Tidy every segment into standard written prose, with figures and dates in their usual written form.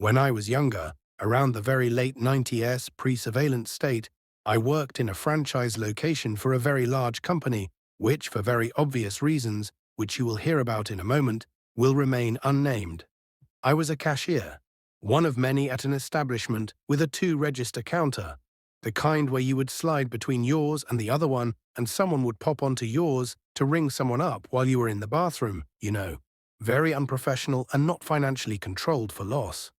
When I was younger, around the very late 90s pre-surveillance state, I worked in a franchise location for a very large company, which, for very obvious reasons, which you will hear about in a moment, will remain unnamed. I was a cashier, one of many at an establishment with a two-register counter, the kind where you would slide between yours and the other one and someone would pop onto yours to ring someone up while you were in the bathroom, you know. Very unprofessional and not financially controlled for loss.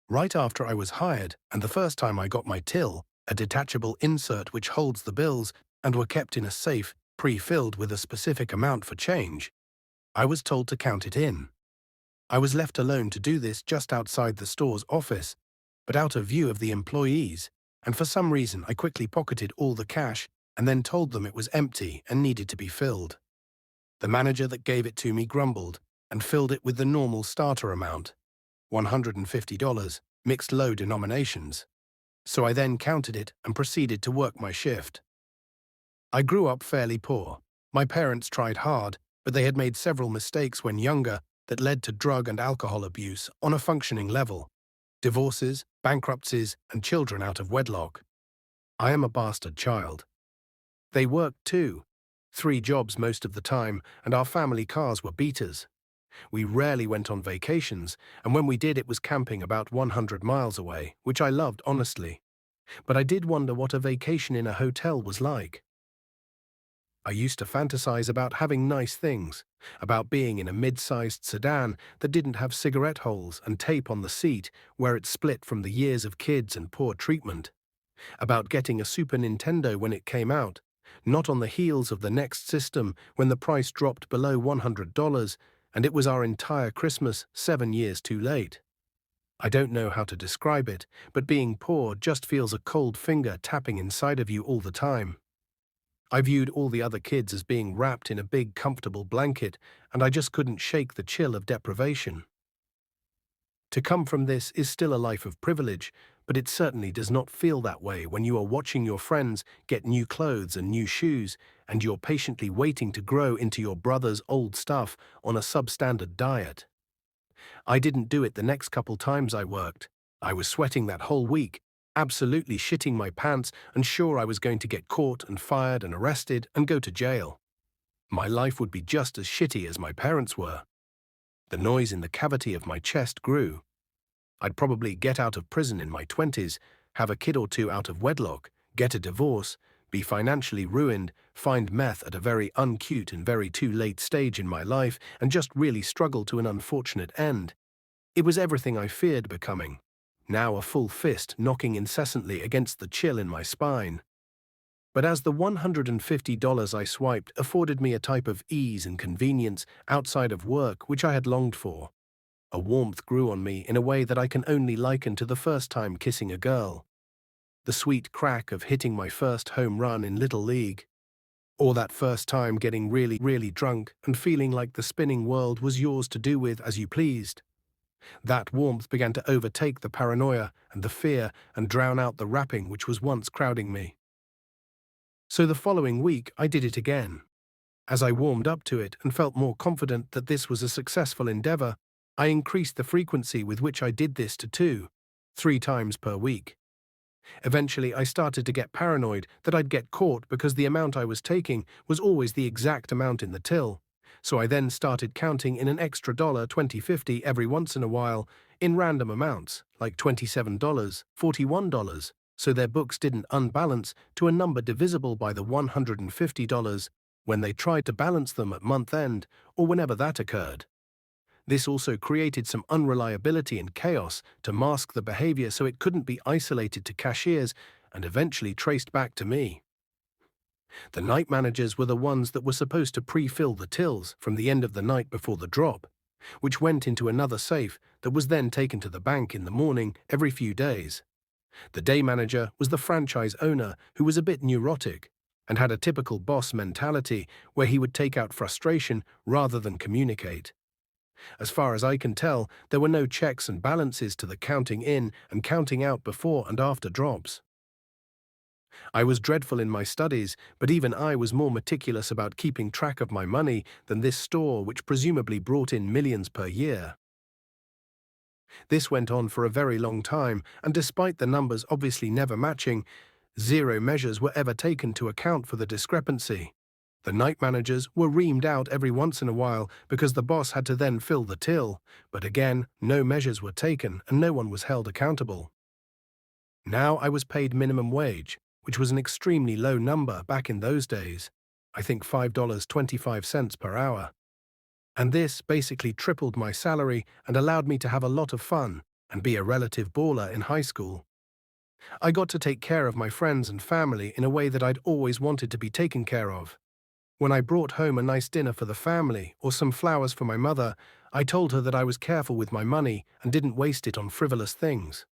Right after I was hired, and the first time I got my till, a detachable insert which holds the bills and were kept in a safe, pre-filled with a specific amount for change, I was told to count it in. I was left alone to do this just outside the store's office, but out of view of the employees, and for some reason I quickly pocketed all the cash and then told them it was empty and needed to be filled. The manager that gave it to me grumbled and filled it with the normal starter amount, $150, mixed low denominations. So I then counted it and proceeded to work my shift. I grew up fairly poor. My parents tried hard, but they had made several mistakes when younger that led to drug and alcohol abuse on a functioning level, divorces, bankruptcies, and children out of wedlock. I am a bastard child. They worked too, 3 jobs most of the time, and our family cars were beaters. We rarely went on vacations, and when we did it was camping about 100 miles away, which I loved honestly. But I did wonder what a vacation in a hotel was like. I used to fantasize about having nice things, about being in a mid-sized sedan that didn't have cigarette holes and tape on the seat where it split from the years of kids and poor treatment, about getting a Super Nintendo when it came out, not on the heels of the next system when the price dropped below $100 and it was our entire Christmas 7 years too late. I don't know how to describe it, but being poor just feels a cold finger tapping inside of you all the time. I viewed all the other kids as being wrapped in a big comfortable blanket, and I just couldn't shake the chill of deprivation. To come from this is still a life of privilege, but it certainly does not feel that way when you are watching your friends get new clothes and new shoes, and you're patiently waiting to grow into your brother's old stuff on a substandard diet. I didn't do it the next couple times I worked. I was sweating that whole week, absolutely shitting my pants and sure I was going to get caught and fired and arrested and go to jail. My life would be just as shitty as my parents were. The noise in the cavity of my chest grew. I'd probably get out of prison in my 20s, have a kid or two out of wedlock, get a divorce, be financially ruined, find meth at a very uncute and very too late stage in my life, and just really struggle to an unfortunate end. It was everything I feared becoming. Now a full fist knocking incessantly against the chill in my spine. But as the $150 I swiped afforded me a type of ease and convenience outside of work which I had longed for, a warmth grew on me in a way that I can only liken to the first time kissing a girl, the sweet crack of hitting my first home run in Little League, or that first time getting really, really drunk and feeling like the spinning world was yours to do with as you pleased. That warmth began to overtake the paranoia and the fear and drown out the rapping which was once crowding me. So the following week I did it again. As I warmed up to it and felt more confident that this was a successful endeavor, I increased the frequency with which I did this to 2, 3 times per week. Eventually I started to get paranoid that I'd get caught because the amount I was taking was always the exact amount in the till. So I then started counting in an extra $20.50 every once in a while in random amounts, like $27, $41, so their books didn't unbalance to a number divisible by the $150 when they tried to balance them at month end or whenever that occurred. This also created some unreliability and chaos to mask the behavior so it couldn't be isolated to cashiers and eventually traced back to me. The night managers were the ones that were supposed to pre-fill the tills from the end of the night before the drop, which went into another safe that was then taken to the bank in the morning every few days. The day manager was the franchise owner who was a bit neurotic and had a typical boss mentality where he would take out frustration rather than communicate. As far as I can tell, there were no checks and balances to the counting in and counting out before and after drops. I was dreadful in my studies, but even I was more meticulous about keeping track of my money than this store which presumably brought in millions per year. This went on for a very long time, and despite the numbers obviously never matching, zero measures were ever taken to account for the discrepancy. The night managers were reamed out every once in a while because the boss had to then fill the till, but again, no measures were taken and no one was held accountable. Now I was paid minimum wage, which was an extremely low number back in those days. I think $5.25 per hour. And this basically tripled my salary and allowed me to have a lot of fun and be a relative baller in high school. I got to take care of my friends and family in a way that I'd always wanted to be taken care of. When I brought home a nice dinner for the family or some flowers for my mother, I told her that I was careful with my money and didn't waste it on frivolous things.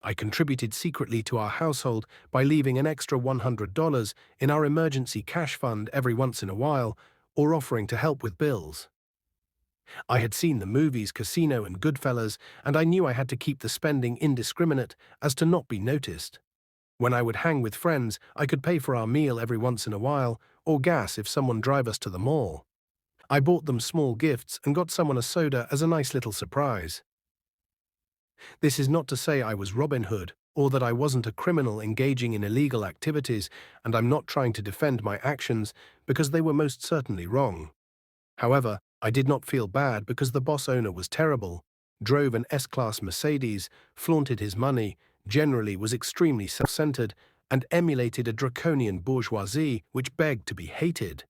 I contributed secretly to our household by leaving an extra $100 in our emergency cash fund every once in a while or offering to help with bills. I had seen the movies Casino and Goodfellas, and I knew I had to keep the spending indiscriminate as to not be noticed. When I would hang with friends, I could pay for our meal every once in a while, or gas if someone drive us to the mall. I bought them small gifts and got someone a soda as a nice little surprise. This is not to say I was Robin Hood, or that I wasn't a criminal engaging in illegal activities, and I'm not trying to defend my actions because they were most certainly wrong. However, I did not feel bad because the boss owner was terrible, drove an S-Class Mercedes, flaunted his money, generally was extremely self-centered, and emulated a draconian bourgeoisie which begged to be hated.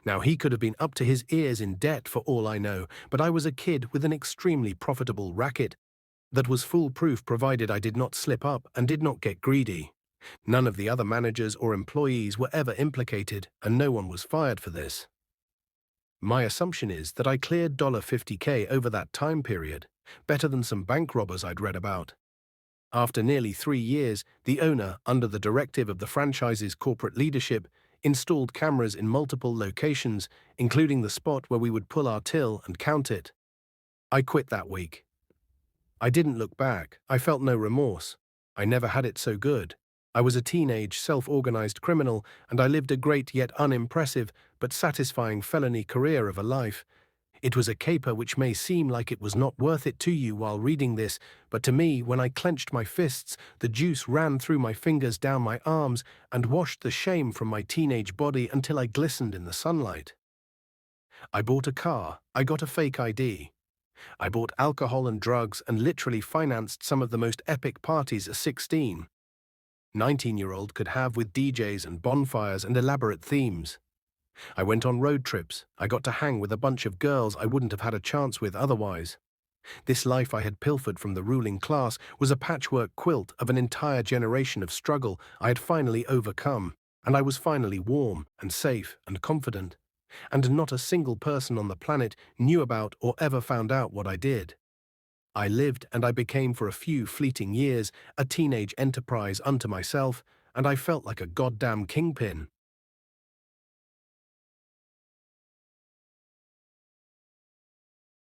Now he could have been up to his ears in debt for all I know, but I was a kid with an extremely profitable racket that was foolproof provided I did not slip up and did not get greedy. None of the other managers or employees were ever implicated, and no one was fired for this. My assumption is that I cleared $50K over that time period, better than some bank robbers I'd read about. After nearly 3 years, the owner, under the directive of the franchise's corporate leadership, installed cameras in multiple locations, including the spot where we would pull our till and count it. I quit that week. I didn't look back. I felt no remorse. I never had it so good. I was a teenage, self-organized criminal, and I lived a great yet unimpressive but satisfying felony career of a life. It was a caper which may seem like it was not worth it to you while reading this, but to me, when I clenched my fists, the juice ran through my fingers down my arms and washed the shame from my teenage body until I glistened in the sunlight. I bought a car. I got a fake ID. I bought alcohol and drugs and literally financed some of the most epic parties a 19-year-old could have with DJs and bonfires and elaborate themes. I went on road trips. I got to hang with a bunch of girls I wouldn't have had a chance with otherwise. This life I had pilfered from the ruling class was a patchwork quilt of an entire generation of struggle I had finally overcome, and I was finally warm and safe and confident. And not a single person on the planet knew about or ever found out what I did. I lived and I became for a few fleeting years a teenage enterprise unto myself, and I felt like a goddamn kingpin.